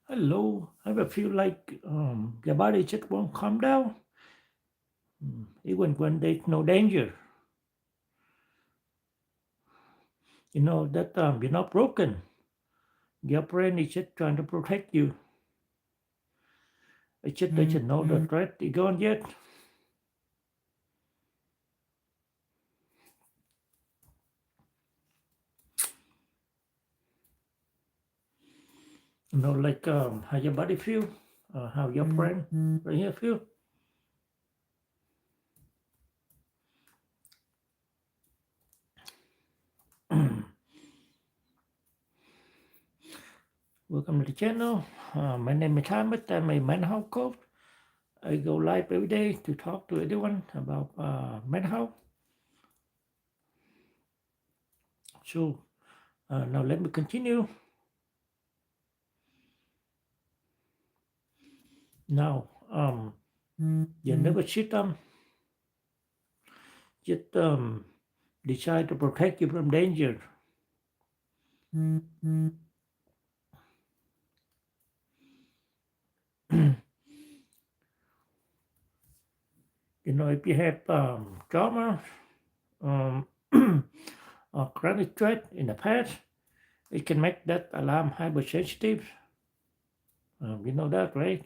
Hello, I ever feel like your body just won't calm down, even when there's no danger. You know that you're not broken. Your brain is just trying to protect you. It just doesn't know the threat is gone yet. You know, like how your body feel, how your brain right here feel. Welcome to the channel. My name is Thomas. I'm a mental health coach. I go live every day to talk to everyone about mental health. So now let me continue. Now, your nervous system just decide to protect you from danger. You know, if you have trauma um, or chronic threat in the past, it can make that alarm hypersensitive. You know that, right?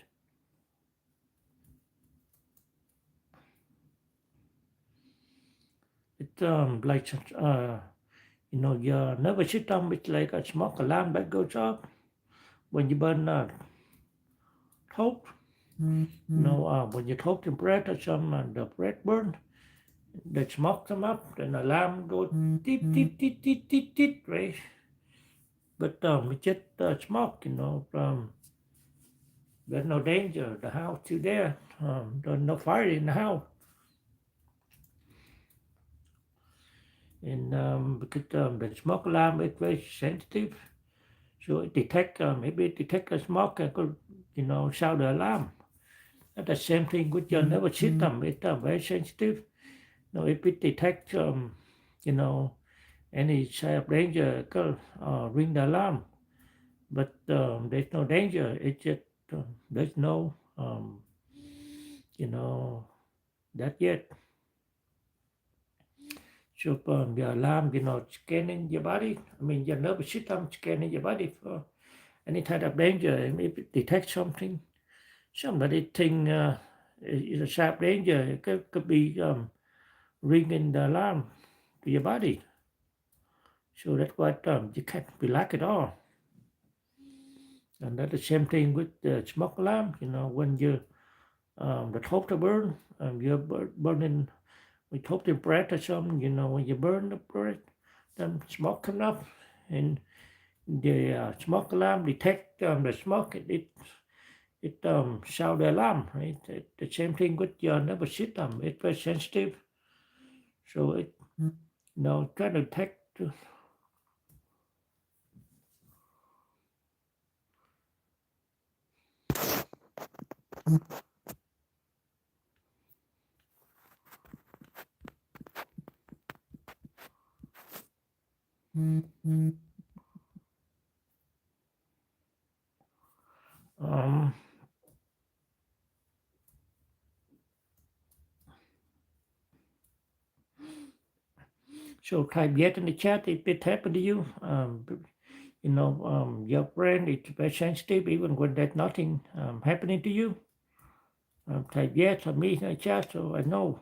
It's like you know, your nervous system is like a smoke alarm that goes off when you burn toast. You know, when you toast the bread or some the bread burn, the smoke come up, and alarm goes tick tick tick tick tick tick, right? But it's just smoke, you know. There's no danger. The house is there. There's no fire in the house, and because the smoke alarm is very sensitive, so it detect maybe it detect the smoke and could, you know, sound the alarm. And the same thing with your nervous system. It's very sensitive. You know, if it detects you know, any sign of danger, it could ring the alarm. But there's no danger. It's just there's no you know, that yet. So the alarm, you know, scanning your body. I mean, your nervous system scanning your body for any type of danger. And if it detects something, somebody think is a sharp danger, it could be ringing the alarm to your body. So that's why you can't relax at all. And that's the same thing with the smoke alarm. You know, when you the top to burn, you're burning with top the bread or something. You know, when you burn the bread, then smoke come up, and the smoke alarm detect the smoke. It sound the alarm, right? The same thing with your nervous system. It's very sensitive, so it you know try to detect. Um, so type yet in the chat if it happened to you. You know, your brain is very sensitive even when there's nothing happening to you. Type yes or me in the chat so I know.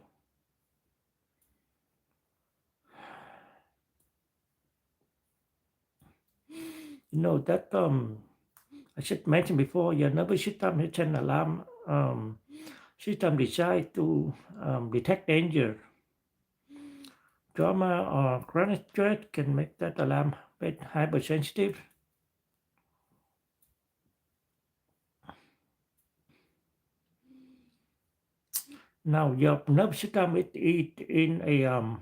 You know that I should mention before your nervous system is an alarm system designed to detect danger. Trauma or chronic stress can make that alarm bit hypersensitive. Now your nervous system is in a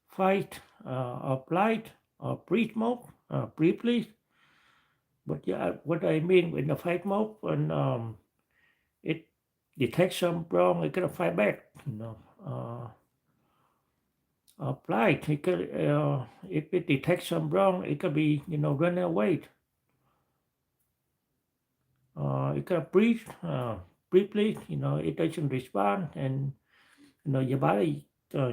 fight or flight or breathe mode briefly. But yeah, what I mean in the fight mode when it detects some wrong, it gonna fight back. You know, flight. It could, if it detects some wrong, it could be, you know, running away. it can breathe briefly, it doesn't respond, and your body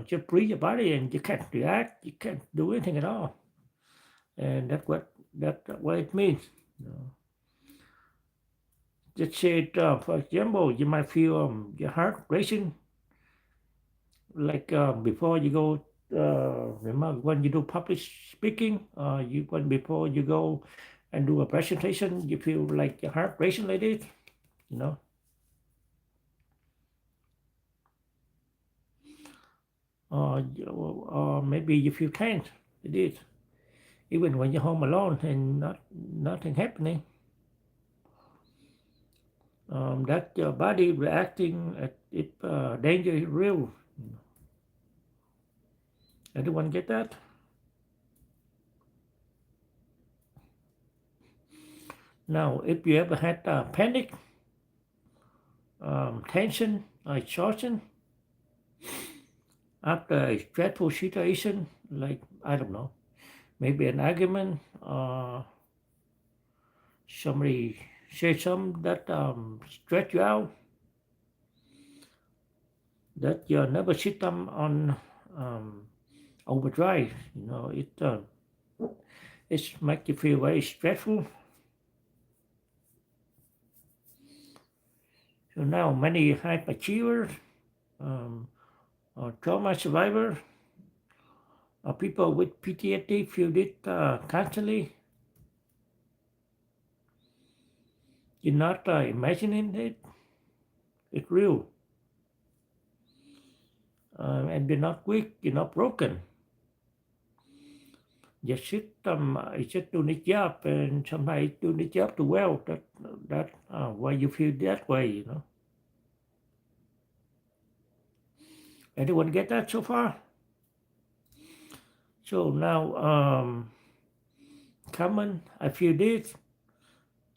just breathe your body, and you can't react, you can't do anything at all, and that's what it means. You know. Just say, for example, you might feel your heart racing, like before you go. Remember when you do public speaking, when before you go and do a presentation, you feel like your heart racing like this, you know. Or maybe you feel tense. It is even when you're home alone and nothing happening. That your body reacting at if danger is real. Everyone get that? Now, if you ever had panic, tension, or exhaustion after a stressful situation, like I don't know, maybe an argument, somebody say something that stress you out, that your nervous system on overdrive. It makes you feel very stressful. So now many hyperachievers, or trauma survivors, or people with PTSD feel it constantly. You're not imagining it; it's real. And you're not weak. You're not broken. Your system is just doing its job, and sometimes it's doing its job too well. That why you feel that way. Anyone get that so far? So now, common, I feel this.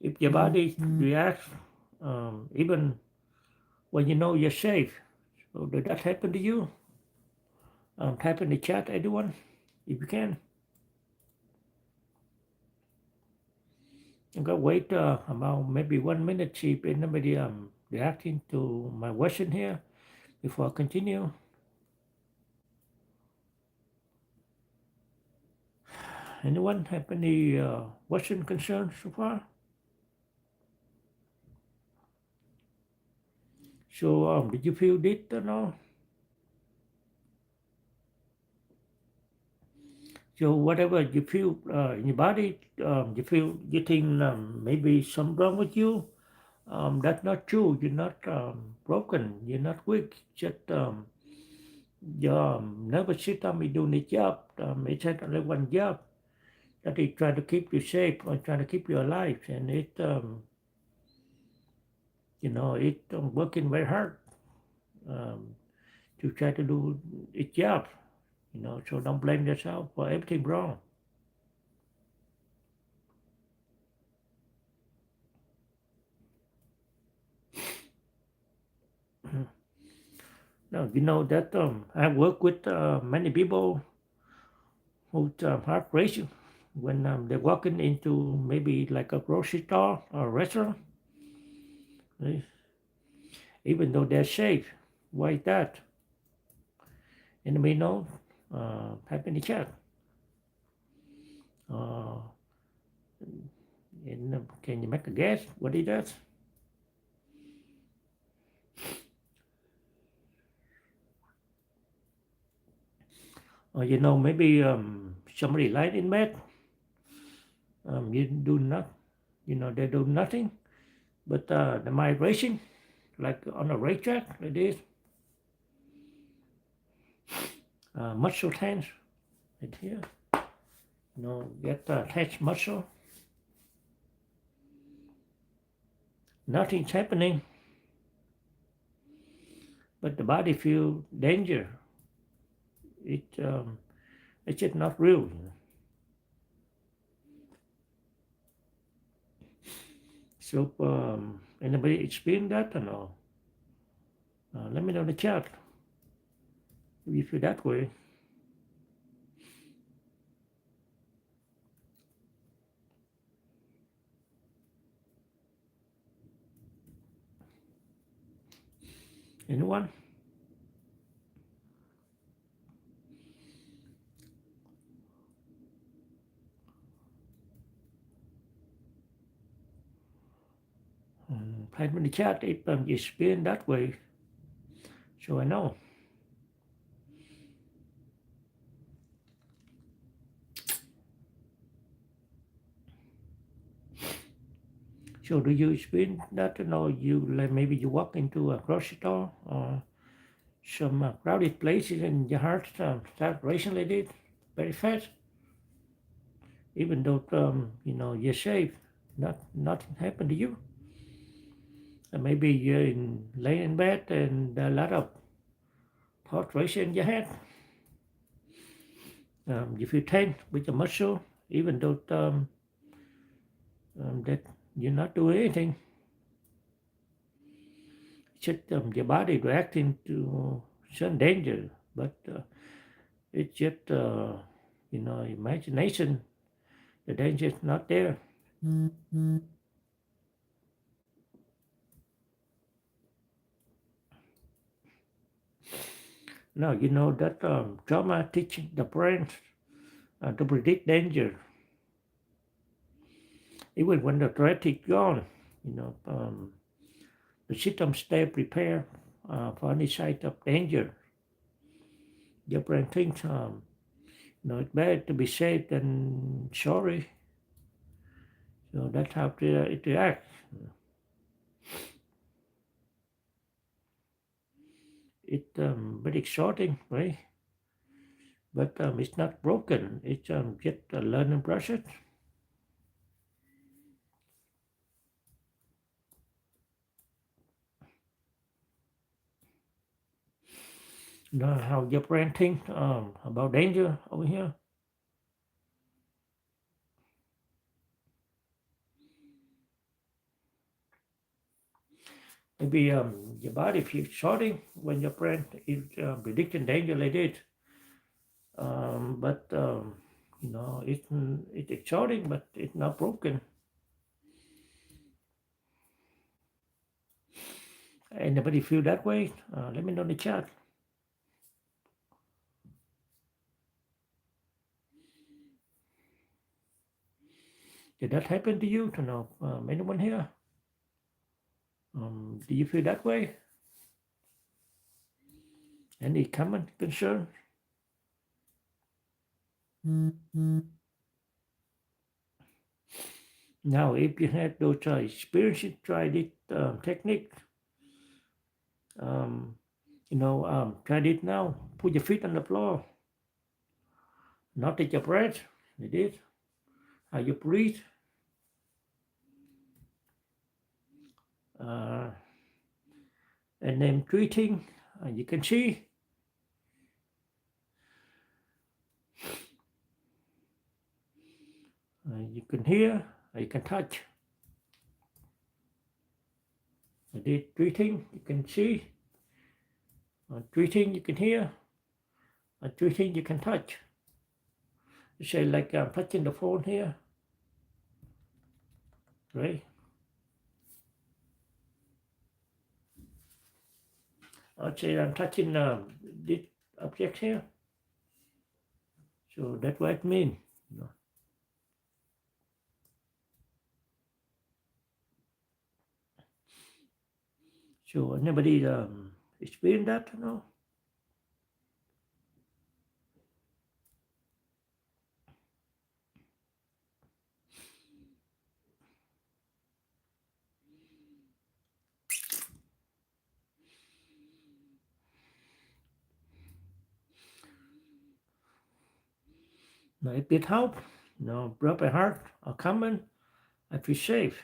If your body reacts, even when you know you're safe. So did that happen to you? Type in the chat, anyone, if you can. I'm gonna wait about maybe 1 minute, see if anybody reacting to my question here before I continue. Anyone have any Western concerns so far? So did you feel it or no? So whatever you feel in your body, you think maybe something wrong with you. That's not true. You're not broken. You're not weak. Just your nervous system is doing its job. It's only one job, that is trying to keep you safe or trying to keep you alive, and it's working very hard um, to try to do its job. So don't blame yourself for everything wrong. Now, that I work with many people who heart racing when they're walking into maybe like a grocery store or a restaurant, eh, even though they're safe. Why is that? Anybody know? Type in the chat. Uh, can you make a guess what is that? Or maybe somebody lied in bed. You do not, they do nothing, but the mind racing, like on a racetrack, it is. Muscle tense, right here. Get tense muscle. Nothing's happening, but the body feel danger. It's just not real. So anybody experience that or no? Let me know in the chat if you feel that way. Anyone? Type in the chat if you experience that way, so I know. So do you experience that? You like maybe you walk into a grocery store or some crowded places and your heart start racing like it very fast, even though you're safe, nothing happened to you. And maybe you're laying in bed and a lot of thoughts racing in your head. You feel tense with your muscle, even though that you're not doing anything. It's just your body reacting to some danger, but it's just imagination. The danger is not there. Now you know that trauma teaches the brain to predict danger, even when the threat is gone. The system stay prepared for any sight of danger. Your brain thinks, it's better to be safe than sorry. So that's how it reacts. It's very exciting, right? But it's not broken. It's just a learning process. Know how your brain thinks about danger over here. Maybe your body feels shorting when your brain is predicting danger like this. But it's exciting, but it's not broken. Anybody feel that way? Let me know in the chat. Did that happen to you? To know anyone here? Do you feel that way? Any common concern? Now, if you had those experiences, try this technique. Try it now. Put your feet on the floor. Not take your breath. You did. How you breathe. And then breathing. You can see. You can hear. You can touch. I did breathing. You can see. Breathing. You can hear. Breathing. You can touch. You say like I'm touching the phone here. Right? I'd say I'm touching this object here. So that's what it means. So anybody experienced that? No? Now, if it help, broken heart are common. I feel safe.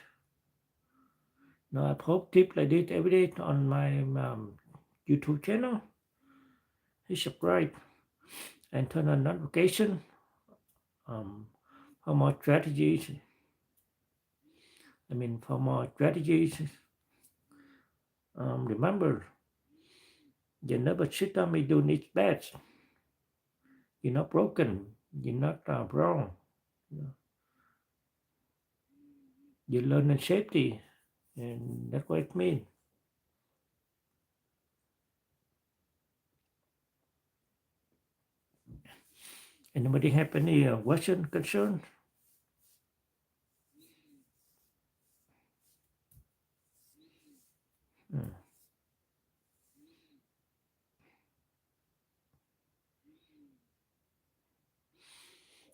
Now, I post tips like this every day on my YouTube channel. Hit subscribe and turn on notification for more strategies. For more strategies. Remember, your nervous system is doing its best. You're not broken. You're not wrong. You learn in safety, and that's what it means. Anybody have any question, concern? Mm.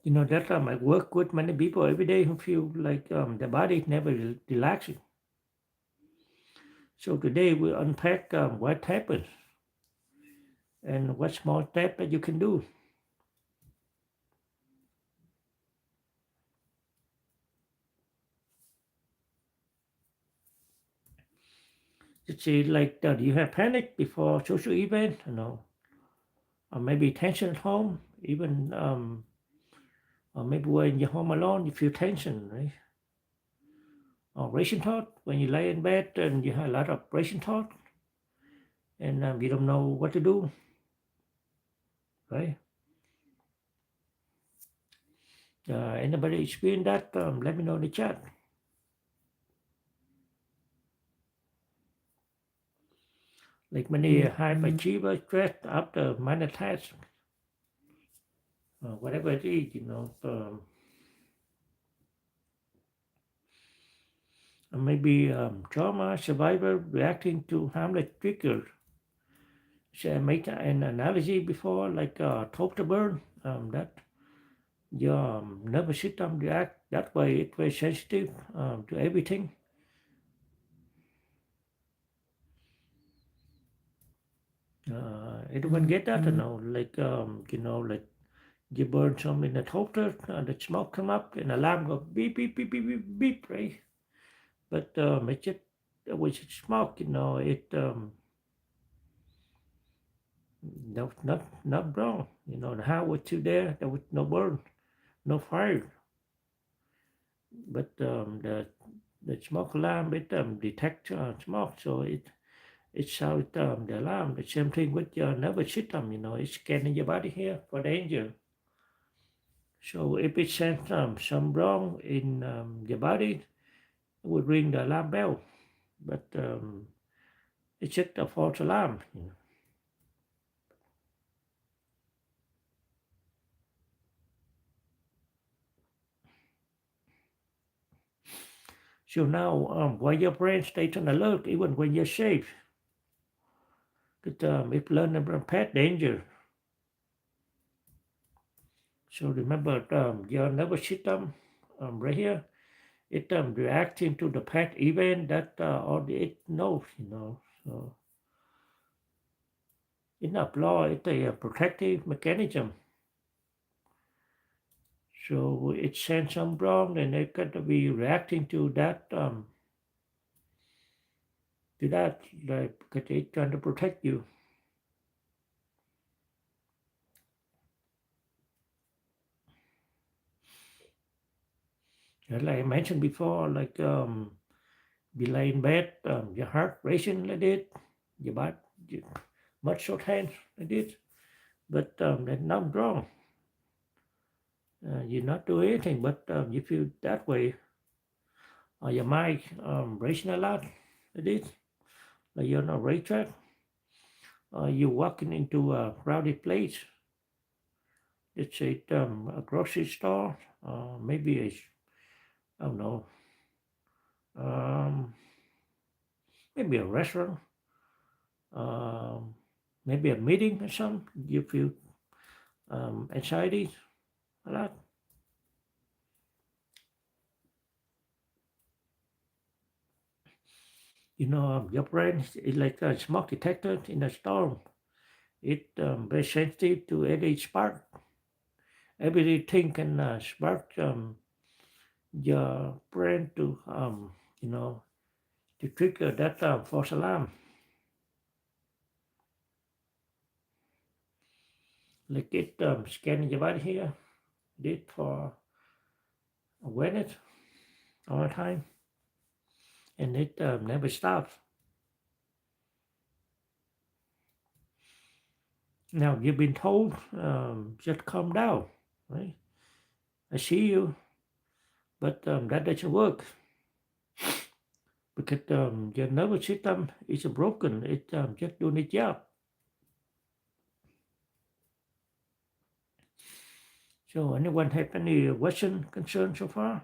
You know that I work with many people every day who feel like their body is never relaxing. So today we unpack what happens and what small step that you can do. Just say like, do you have panic before social event? You know, or maybe tension at home, even or maybe when you're home alone, you feel tension, right? Or racing thought when you lay in bed and you have a lot of racing thought and you don't know what to do, right? Anybody experience that? Let me know in the chat. Like many high achievers stress after minor tasks, whatever it is, you know. Maybe trauma survivor reacting to harmless triggers. So I make an analogy before, like toaster burn, that your nervous system react that way. It's very sensitive to everything. Everyone get that, you know, like you know, like you burn some in the toaster, the smoke come up, and alarm go beep beep beep beep beep beep, right? But it just with smoke, you know, it not wrong, you know. How was you there? There was no burn, no fire, but the smoke alarm it detects smoke, so it sounds the alarm. The same thing with your nervous system, you know, it's scanning your body here for danger. So if it sends some wrong in your body, it would ring the alarm bell. But it's just a false alarm. You know. So now, while your brain stays on alert, even when you're safe, it learns about past danger. So remember, your nervous system right here, it reacting to the past event that already it knows, you know. So it's not law, it's a protective mechanism. So it sends some wrong, and it got to be reacting to that, like because it's trying to protect you. And like I mentioned before, like you lay in bed, your heart racing like this, your body, your muscle tense like this, but that's not wrong. You're not doing anything, but you feel that way. Your mind racing a lot like this, like you're on a racetrack. You're walking into a crowded place. Let's say a grocery store, maybe I don't know, um, maybe a restaurant, um, maybe a meeting or something. You feel anxiety a lot. You know, your brain is like a smoke detector in a storm. It very sensitive to any spark. Everything can spark your brain to you know, to trigger that false alarm. Like it scanning your body here, did for awareness all the time, and it never stops. Now you've been told just calm down, right? I see you, but that doesn't work because your nervous system is broken. It's just doing its job. So anyone have any question, concern so far?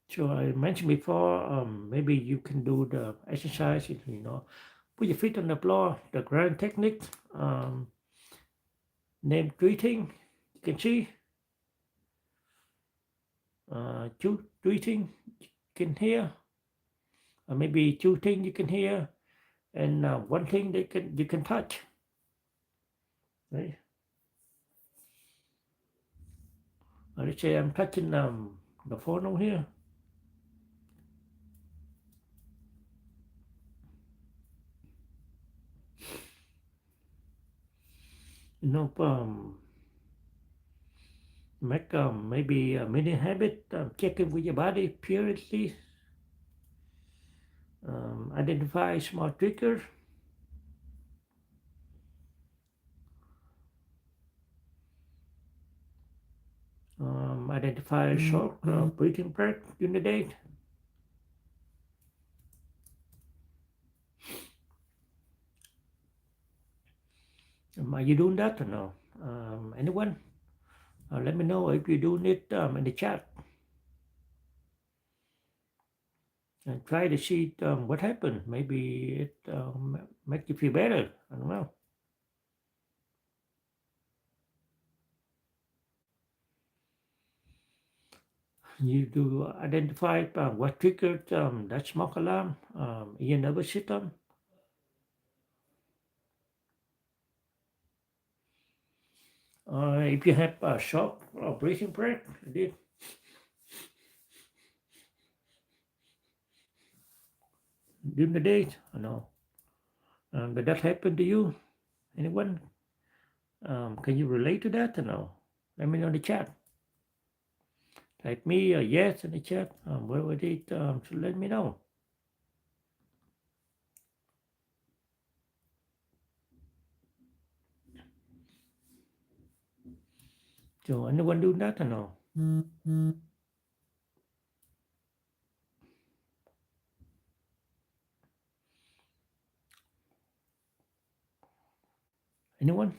So I mentioned before, maybe you can do the exercise, put your feet on the floor, the ground technique, name three things you can see, two, three things you can hear, or maybe two things you can hear, and one thing you can touch, right? Let's say I'm touching the phone over here. Make maybe a mini habit, checking with your body periodically, identify small triggers, identify short breathing break during the day. Are you doing that or no? Anyone? Let me know if you're doing it in the chat. And try to see what happened. Maybe it make you feel better. I don't know. You do identify what triggered that smoke alarm in your nervous system. If you have a short breathing break, during the day, I know. But that happened to you? Anyone? Can you relate to that or no? Let me know in the chat. Type me a yes in the chat. Whatever it is, so let me know. So anyone do that or no? Anyone?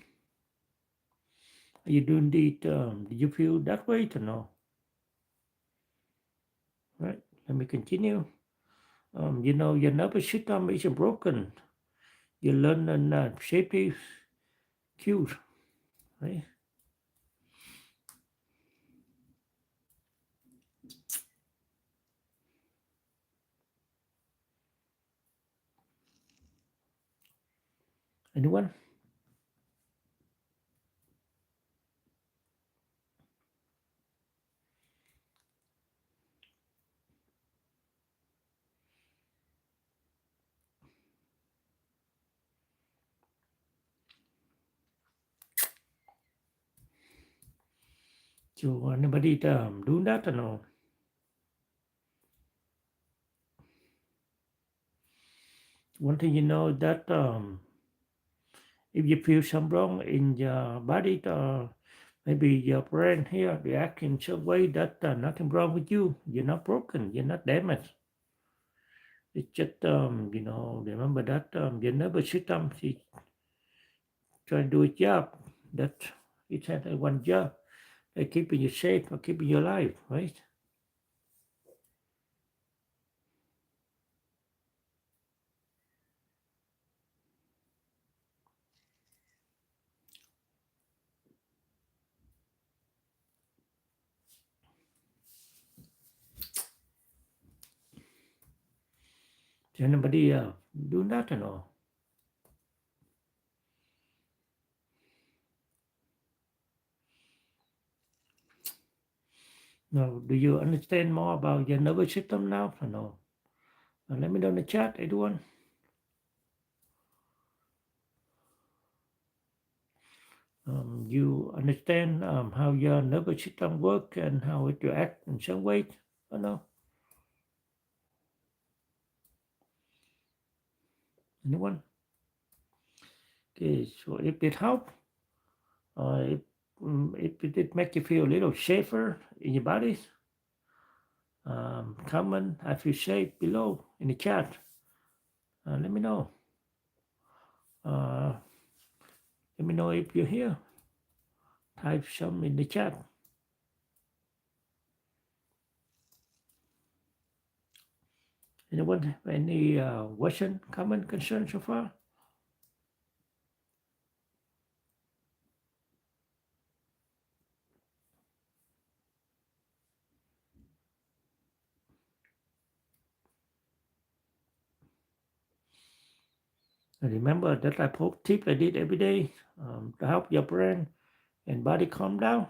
Are you doing it? Did you feel that way or no? Right. Let me continue. Your nervous system is broken. You learn safety cues, right? Anyone? So anybody doing that or no? One thing you know that if you feel something wrong in your body, maybe your brain here react in some way that nothing wrong with you. You're not broken. You're not damaged. It's just remember that your nervous system is trying to do its job. That it has one job, keeping you safe or keeping you alive, right? Is anybody doing that or no? Now, do you understand more about your nervous system now or no? Let me know in the chat, everyone. You understand how your nervous system works and how it reacts in some way or no? Anyone? Okay, so if it helps, if it did make you feel a little safer in your body, Comment, I feel safe below in the chat. Let me know. Let me know if you're here. Type some in the chat. Anyone have any question, comment, concern so far? And remember that I post tip I did every day to help your brain and body calm down.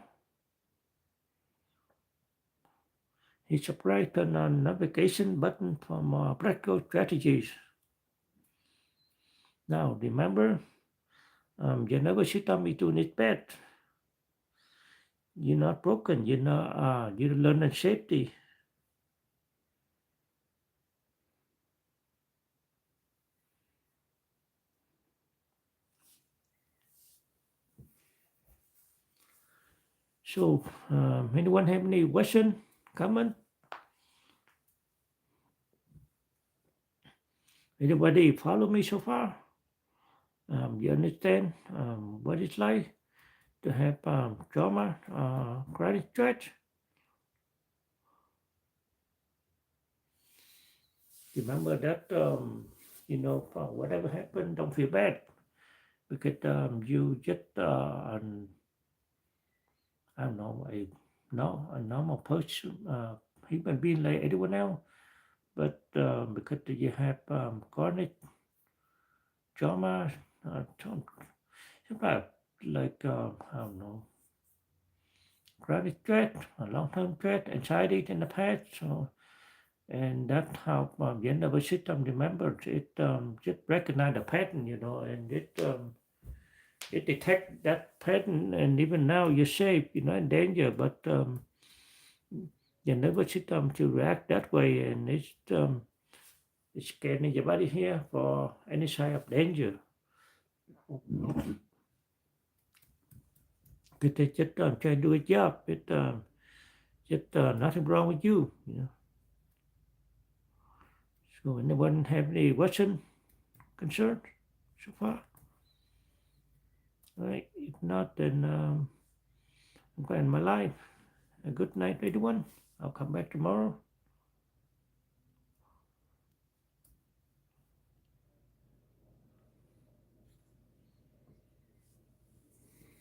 Hit subscribe, turn on notification button for more practical strategies. Now remember, your nervous system is doing its best. You're not broken. You learn in safety. So, anyone have any question, comment? Anybody follow me so far? You understand what it's like to have trauma, chronic stress? Remember that, whatever happened, don't feel bad because you just, I don't know, a normal person, human being like anyone else, but because you have chronic trauma, sometimes like, I don't know, chronic stress, long-term stress, anxiety in the past, so and that's how the nervous system remembers it. Just recognize the pattern, and it detects that pattern, and even now you're safe, you're not in danger, but the nervous system to react that way, and it's scanning your body here for any sign of danger. Because they just trying to do a job. It just nothing wrong with you. So anyone have any question, concern so far? All right. If not, then I'm going to end my life. A good night, everyone. I'll come back tomorrow.